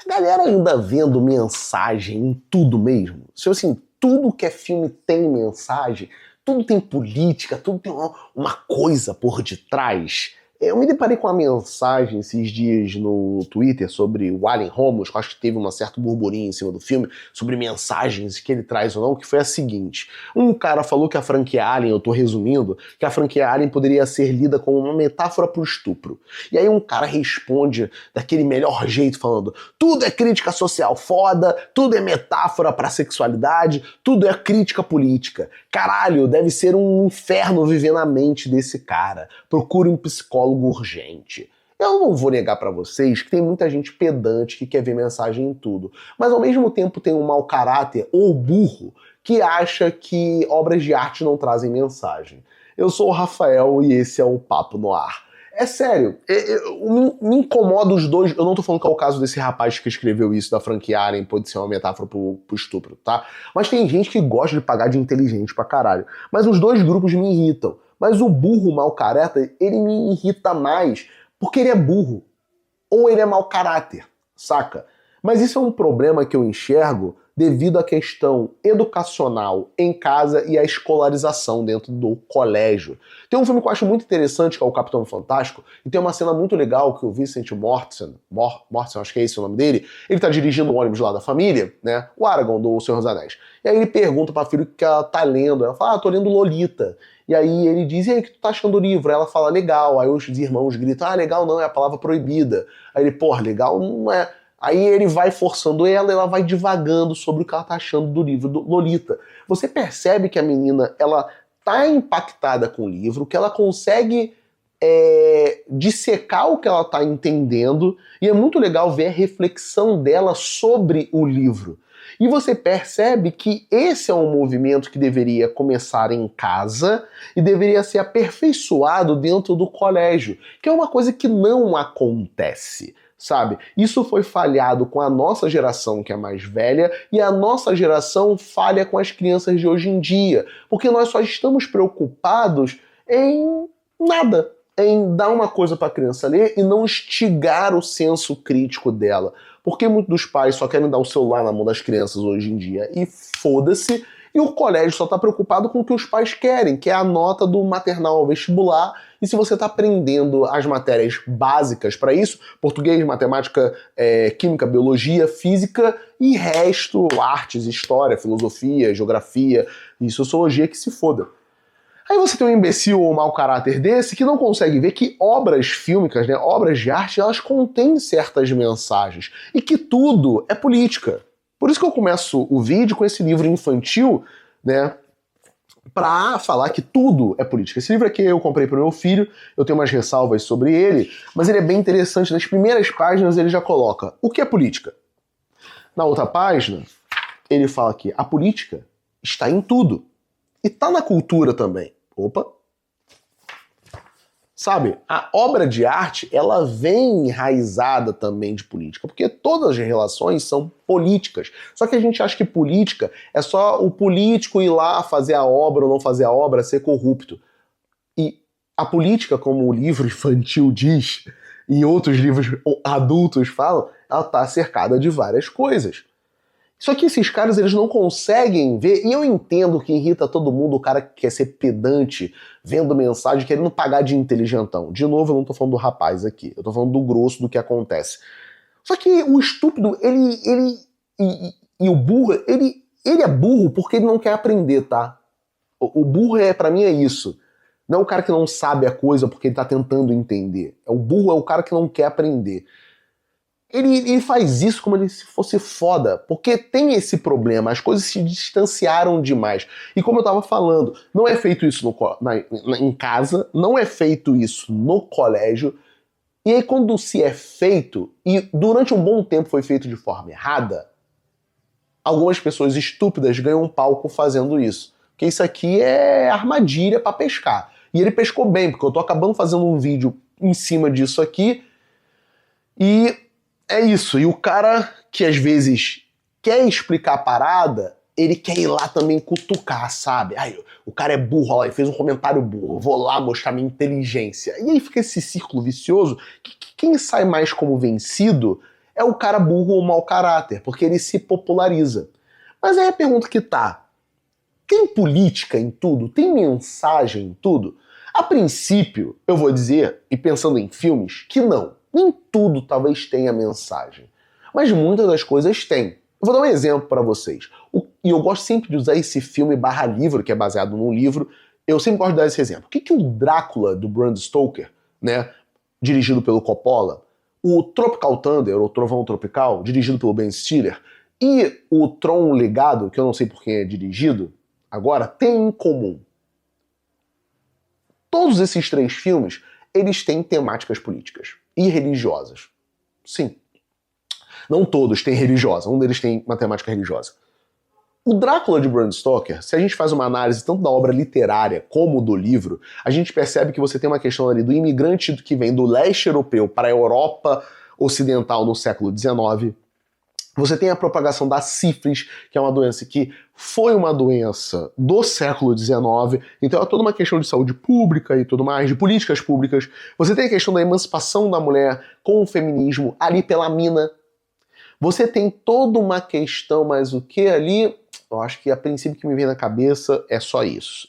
A galera ainda vendo mensagem em tudo mesmo. Se assim, tudo que é filme tem mensagem, tudo tem política, tudo tem uma coisa por detrás. Eu me deparei com uma mensagem esses dias no Twitter sobre o Alien Romulus, que eu acho que teve um certo burburinho em cima do filme, sobre mensagens que ele traz ou não, que foi a seguinte. Um cara falou que a franquia Alien, eu tô resumindo, que a franquia Alien poderia ser lida como uma metáfora pro estupro. E aí um cara responde daquele melhor jeito, falando: tudo é crítica social foda, tudo é metáfora pra sexualidade, tudo é crítica política. Caralho, deve ser um inferno viver na mente desse cara. Procure um psicólogo urgente. Eu não vou negar pra vocês que tem muita gente pedante que quer ver mensagem em tudo, mas ao mesmo tempo tem um mau caráter ou burro que acha que obras de arte não trazem mensagem. Eu sou o Rafael e esse é o Papo no Ar. É sério, me incomoda os dois. Eu não tô falando que é o caso desse rapaz que escreveu isso da franquia Alien, pode ser uma metáfora pro estupro, tá? Mas tem gente que gosta de pagar de inteligente pra caralho. Mas os dois grupos me irritam. Mas o burro mau caráter, ele me irrita mais porque ele é burro. Ou ele é mau caráter, saca? Mas isso é um problema que eu enxergo devido à questão educacional em casa e à escolarização dentro do colégio. Tem um filme que eu acho muito interessante, que é o Capitão Fantástico, e tem uma cena muito legal que o Vincent Mortensen, acho que é esse o nome dele, ele tá dirigindo o ônibus lá da família, né, o Aragorn do Senhor dos Anéis. E aí ele pergunta pra filha o que ela tá lendo. Ela fala, tô lendo Lolita. E aí ele diz, e aí, o que tu tá achando do livro? Aí ela fala, legal. Aí os irmãos gritam, legal não, é a palavra proibida. Aí ele, porra, legal não é. Aí ele vai forçando ela vai divagando sobre o que ela tá achando do livro do Lolita. Você percebe que a menina, ela tá impactada com o livro, que ela consegue dissecar o que ela tá entendendo, e é muito legal ver a reflexão dela sobre o livro. E você percebe que esse é um movimento que deveria começar em casa e deveria ser aperfeiçoado dentro do colégio, que é uma coisa que não acontece. Sabe? Isso foi falhado com a nossa geração, que é mais velha, e a nossa geração falha com as crianças de hoje em dia, porque nós só estamos preocupados em nada, em dar uma coisa para a criança ler e não instigar o senso crítico dela. Porque muitos dos pais só querem dar o celular na mão das crianças hoje em dia e foda-se, e o colégio só está preocupado com o que os pais querem, que é a nota do maternal ao vestibular. E se você está aprendendo as matérias básicas para isso, português, matemática, química, biologia, física e resto, artes, história, filosofia, geografia e sociologia, que se foda. Aí você tem um imbecil ou um mau caráter desse que não consegue ver que obras fílmicas, né, obras de arte, elas contêm certas mensagens e que tudo é política. Por isso que eu começo o vídeo com esse livro infantil, né, pra falar que tudo é política. Esse livro aqui eu comprei pro meu filho, eu tenho umas ressalvas sobre ele, mas ele é bem interessante. Nas primeiras páginas ele já coloca o que é política. Na outra página, ele fala que a política está em tudo. E tá na cultura também. Opa! Sabe, a obra de arte, ela vem enraizada também de política, porque todas as relações são políticas. Só que a gente acha que política é só o político ir lá fazer a obra ou não fazer a obra, ser corrupto. E a política, como o livro infantil diz, e outros livros adultos falam, ela está cercada de várias coisas. Só que esses caras, eles não conseguem ver, e eu entendo que irrita todo mundo o cara que quer ser pedante, vendo mensagem, querendo pagar de inteligentão. De novo, eu não tô falando do rapaz aqui, eu tô falando do grosso do que acontece. Só que o estúpido, e o burro, ele é burro porque ele não quer aprender, tá? O burro, pra mim, é isso. Não é o cara que não sabe a coisa porque ele tá tentando entender. O burro é o cara que não quer aprender. Ele faz isso como se fosse foda, porque tem esse problema, as coisas se distanciaram demais. E como eu tava falando, não é feito isso em casa, não é feito isso no colégio, e aí quando se é feito, e durante um bom tempo foi feito de forma errada, algumas pessoas estúpidas ganham um palco fazendo isso. Porque isso aqui é armadilha pra pescar. E ele pescou bem, porque eu tô acabando fazendo um vídeo em cima disso aqui, e é isso, e o cara que às vezes quer explicar a parada, ele quer ir lá também cutucar, sabe? Aí, o cara é burro, ó, ele fez um comentário burro, vou lá mostrar minha inteligência. E aí fica esse círculo vicioso, que quem sai mais como vencido é o cara burro ou mau caráter, porque ele se populariza. Mas aí a pergunta que tá, tem política em tudo? Tem mensagem em tudo? A princípio, eu vou dizer, e pensando em filmes, que não. Nem tudo talvez tenha mensagem. Mas muitas das coisas têm. Eu vou dar um exemplo para vocês. E eu gosto sempre de usar esse filme barra livro, que é baseado num livro. Eu sempre gosto de dar esse exemplo. O que o Drácula, do Bram Stoker, né, dirigido pelo Coppola, o Tropical Thunder, ou Trovão Tropical, dirigido pelo Ben Stiller, e o Tron Legado, que eu não sei por quem é dirigido, agora, tem em comum. Todos esses três filmes, eles têm temáticas políticas e religiosas. Sim. Não todos têm religiosa, um deles tem uma temática religiosa. O Drácula de Bram Stoker, se a gente faz uma análise tanto da obra literária como do livro, a gente percebe que você tem uma questão ali do imigrante que vem do leste europeu para a Europa ocidental no século XIX. Você tem a propagação da sífilis, que é uma doença que foi uma doença do século XIX, então é toda uma questão de saúde pública e tudo mais, de políticas públicas. Você tem a questão da emancipação da mulher com o feminismo ali pela mina. Você tem toda uma questão, mas o que ali? Eu acho que a princípio que me vem na cabeça é só isso.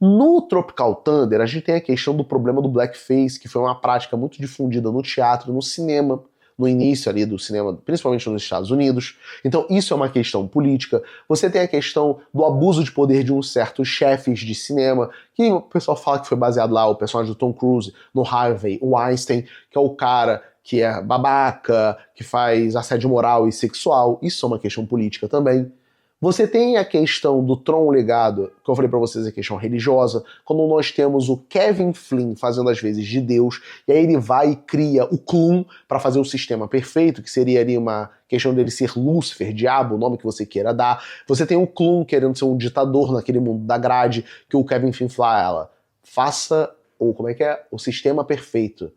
No Tropical Thunder, a gente tem a questão do problema do blackface, que foi uma prática muito difundida no teatro, no cinema, no início ali do cinema, principalmente nos Estados Unidos. Então isso é uma questão política. Você tem a questão do abuso de poder de uns certos chefes de cinema, que o pessoal fala que foi baseado lá, o personagem do Tom Cruise, no Harvey Weinstein, que é o cara que é babaca, que faz assédio moral e sexual. Isso é uma questão política também. Você tem a questão do Tron Legado, que eu falei pra vocês, a questão religiosa, quando nós temos o Kevin Flynn fazendo as vezes de Deus, e aí ele vai e cria o Clone para fazer o sistema perfeito, que seria ali uma questão dele ser Lúcifer, diabo, o nome que você queira dar. Você tem o Clone querendo ser um ditador naquele mundo da grade, que o Kevin Flynn fala, faça, ou como é que é? O sistema perfeito.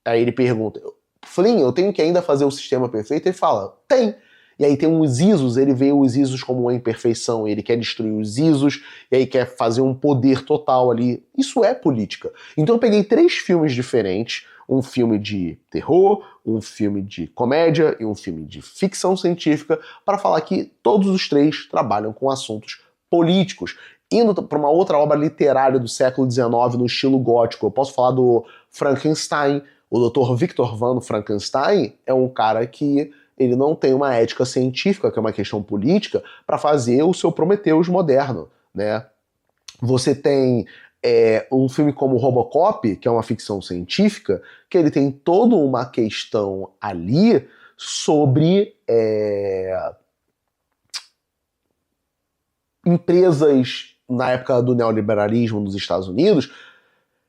Aí ele pergunta, Flynn, eu tenho que ainda fazer o sistema perfeito? Ele fala, tem. E aí tem os Isos, ele vê os Isos como uma imperfeição, ele quer destruir os Isos, e aí quer fazer um poder total ali. Isso é política. Então eu peguei 3 filmes diferentes, um filme de terror, um filme de comédia e um filme de ficção científica, para falar que todos os 3 trabalham com assuntos políticos. Indo para uma outra obra literária do século XIX, no estilo gótico, eu posso falar do Frankenstein. O Dr. Victor von Frankenstein é um cara que ele não tem uma ética científica, que é uma questão política, para fazer o seu Prometheus moderno, né? Você tem um filme como Robocop, que é uma ficção científica, que ele tem toda uma questão ali sobre empresas na época do neoliberalismo nos Estados Unidos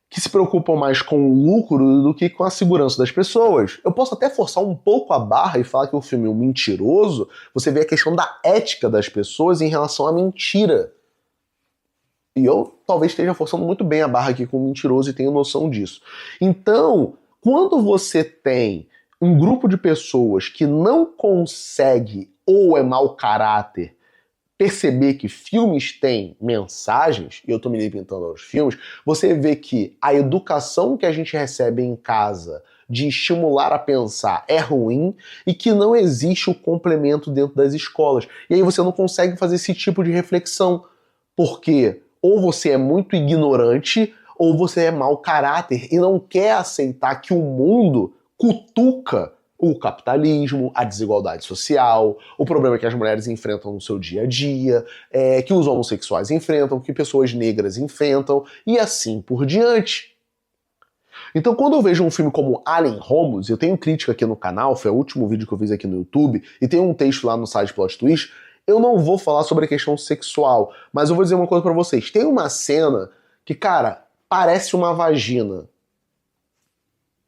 que se preocupam mais com o lucro do que com a segurança das pessoas. Eu posso até forçar um pouco a barra e falar que o filme é um mentiroso, você vê a questão da ética das pessoas em relação à mentira. E eu talvez esteja forçando muito bem a barra aqui com o mentiroso e tenho noção disso. Então, quando você tem um grupo de pessoas que não consegue, ou é mau caráter, perceber que filmes têm mensagens, e eu tô me limitando aos filmes, você vê que a educação que a gente recebe em casa de estimular a pensar é ruim e que não existe o complemento dentro das escolas. E aí você não consegue fazer esse tipo de reflexão, porque ou você é muito ignorante ou você é mau caráter e não quer aceitar que o mundo cutuca o capitalismo, a desigualdade social, o problema que as mulheres enfrentam no seu dia a dia, que os homossexuais enfrentam, que pessoas negras enfrentam, e assim por diante. Então quando eu vejo um filme como Alien Romulus, eu tenho crítica aqui no canal, foi o último vídeo que eu fiz aqui no YouTube, e tem um texto lá no site Plot Twist, eu não vou falar sobre a questão sexual, mas eu vou dizer uma coisa pra vocês. Tem uma cena que, cara, parece uma vagina.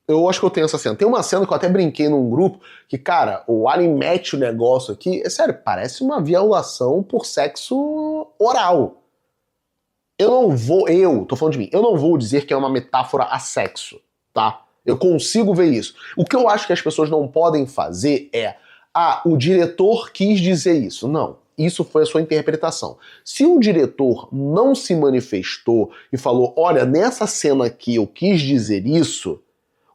Eu acho que eu tenho essa cena. Tem uma cena que eu até brinquei num grupo que, cara, o Alien mete o negócio aqui. É sério, parece uma violação por sexo oral. Tô falando de mim, eu não vou dizer que é uma metáfora a sexo, tá? Eu consigo ver isso. O que eu acho que as pessoas não podem fazer é, o diretor quis dizer isso. Não. Isso foi a sua interpretação. Se o diretor não se manifestou e falou, olha, nessa cena aqui eu quis dizer isso,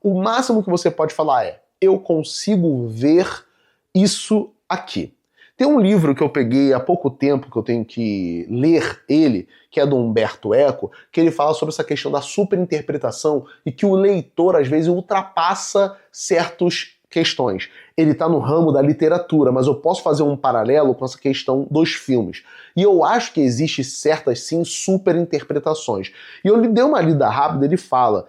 o máximo que você pode falar é, eu consigo ver isso aqui. Tem um livro que eu peguei há pouco tempo, que eu tenho que ler ele, que é do Humberto Eco, que ele fala sobre essa questão da superinterpretação e que o leitor, às vezes, ultrapassa certas questões. Ele está no ramo da literatura, mas eu posso fazer um paralelo com essa questão dos filmes. E eu acho que existe certas, sim, superinterpretações. E eu lhe dei uma lida rápida, ele fala...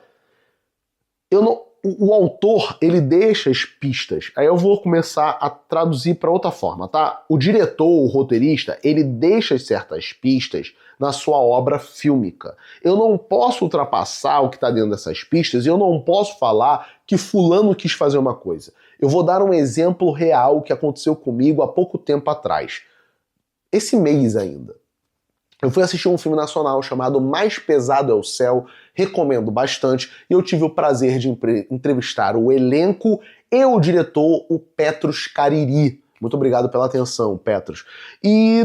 O autor, ele deixa as pistas. Aí eu vou começar a traduzir para outra forma, tá? O diretor, o roteirista, ele deixa certas pistas na sua obra fílmica. Eu não posso ultrapassar o que está dentro dessas pistas e eu não posso falar que fulano quis fazer uma coisa. Eu vou dar um exemplo real que aconteceu comigo há pouco tempo atrás. Esse mês ainda. Eu fui assistir um filme nacional chamado Mais Pesado é o Céu, recomendo bastante, e eu tive o prazer de entrevistar o elenco e o diretor, o Petros Cariri. Muito obrigado pela atenção, Petros. E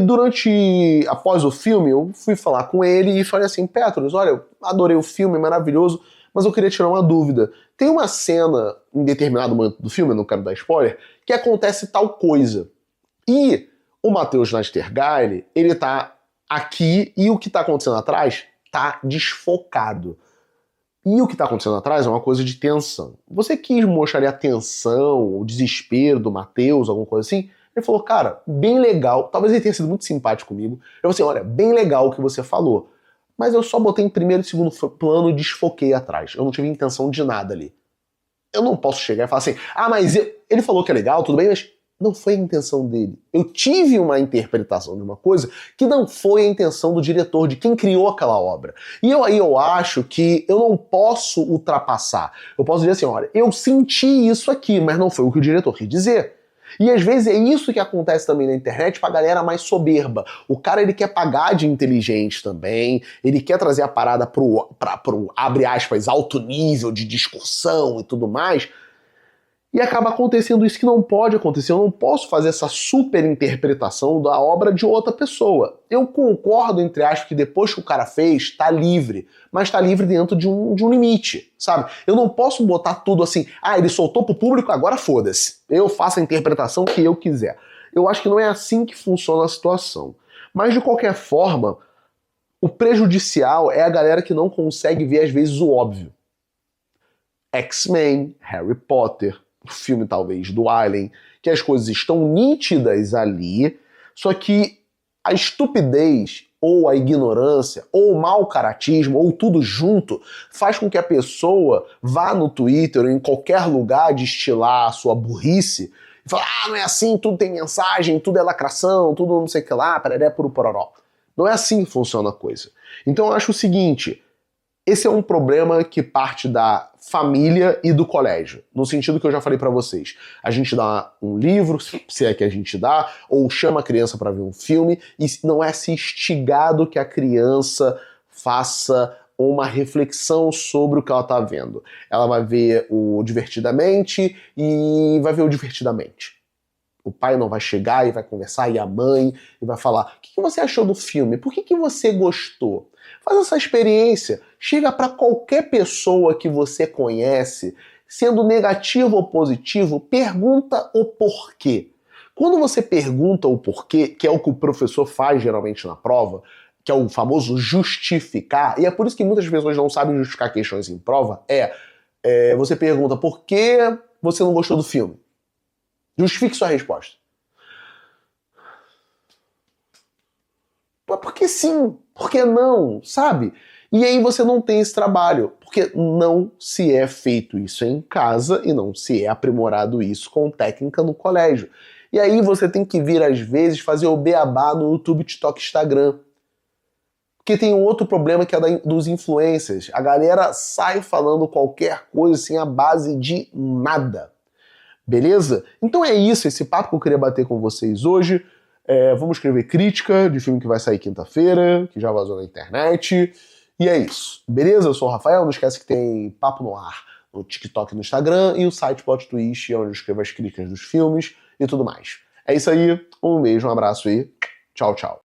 após o filme, eu fui falar com ele e falei assim, Petros, olha, eu adorei o filme, maravilhoso, mas eu queria tirar uma dúvida. Tem uma cena, em determinado momento do filme, eu não quero dar spoiler, que acontece tal coisa. E o Matheus Nastergaile, ele tá aqui, e o que está acontecendo atrás está desfocado. E o que está acontecendo atrás é uma coisa de tensão. Você quis mostrar a tensão, o desespero do Matheus, alguma coisa assim? Ele falou, cara, bem legal, talvez ele tenha sido muito simpático comigo. Eu falei assim, olha, bem legal o que você falou, mas eu só botei em primeiro e segundo plano e desfoquei atrás. Eu não tive intenção de nada ali. Eu não posso chegar e falar assim, mas ele falou que é legal, tudo bem, mas... não foi a intenção dele. Eu tive uma interpretação de uma coisa que não foi a intenção do diretor, de quem criou aquela obra. E eu acho que eu não posso ultrapassar. Eu posso dizer assim, olha, eu senti isso aqui, mas não foi o que o diretor quis dizer. E às vezes é isso que acontece também na internet pra galera mais soberba. O cara, ele quer pagar de inteligente também, ele quer trazer a parada pro abre aspas, alto nível de discussão e tudo mais, e acaba acontecendo isso que não pode acontecer. Eu não posso fazer essa super interpretação da obra de outra pessoa. Eu concordo, entre aspas, que depois que o cara fez, tá livre. Mas tá livre dentro de um limite, sabe? Eu não posso botar tudo assim, ele soltou pro público, agora foda-se. Eu faço a interpretação que eu quiser. Eu acho que não é assim que funciona a situação. Mas, de qualquer forma, o prejudicial é a galera que não consegue ver, às vezes, o óbvio. X-Men, Harry Potter, o filme talvez do Alien, que as coisas estão nítidas ali, só que a estupidez, ou a ignorância, ou o mau caratismo, ou tudo junto, faz com que a pessoa vá no Twitter ou em qualquer lugar destilar a sua burrice e falar, não é assim, tudo tem mensagem, tudo é lacração, tudo não sei o que lá, pereré, puro pororó. Não é assim que funciona a coisa. Então eu acho o seguinte, esse é um problema que parte da família e do colégio, no sentido que eu já falei pra vocês. A gente dá um livro, se é que a gente dá, ou chama a criança pra ver um filme, e não é se instigado que a criança faça uma reflexão sobre o que ela tá vendo. Ela vai ver o divertidamente e vai ver o divertidamente. O pai não vai chegar e vai conversar, e a mãe, e vai falar, o que você achou do filme? Por que você gostou? Faz essa experiência, chega para qualquer pessoa que você conhece, sendo negativo ou positivo, pergunta o porquê. Quando você pergunta o porquê, que é o que o professor faz geralmente na prova, que é o famoso justificar, e é por isso que muitas pessoas não sabem justificar questões em prova, você pergunta por que você não gostou do filme? Justifique sua resposta. Porque sim, porque não, sabe? E aí você não tem esse trabalho, porque não se é feito isso em casa e não se é aprimorado isso com técnica no colégio. E aí você tem que vir, às vezes, fazer o beabá no YouTube, TikTok, Instagram. Porque tem um outro problema que é dos influencers. A galera sai falando qualquer coisa assim à base de nada. Beleza? Então é isso, esse papo que eu queria bater com vocês hoje. Vamos escrever crítica de filme que vai sair quinta-feira, que já vazou na internet. E é isso. Beleza? Eu sou o Rafael, não esquece que tem Papo no Ar no TikTok e no Instagram, e o site Plot Twist, onde eu escrevo as críticas dos filmes e tudo mais. É isso aí, um beijo, um abraço e tchau, tchau.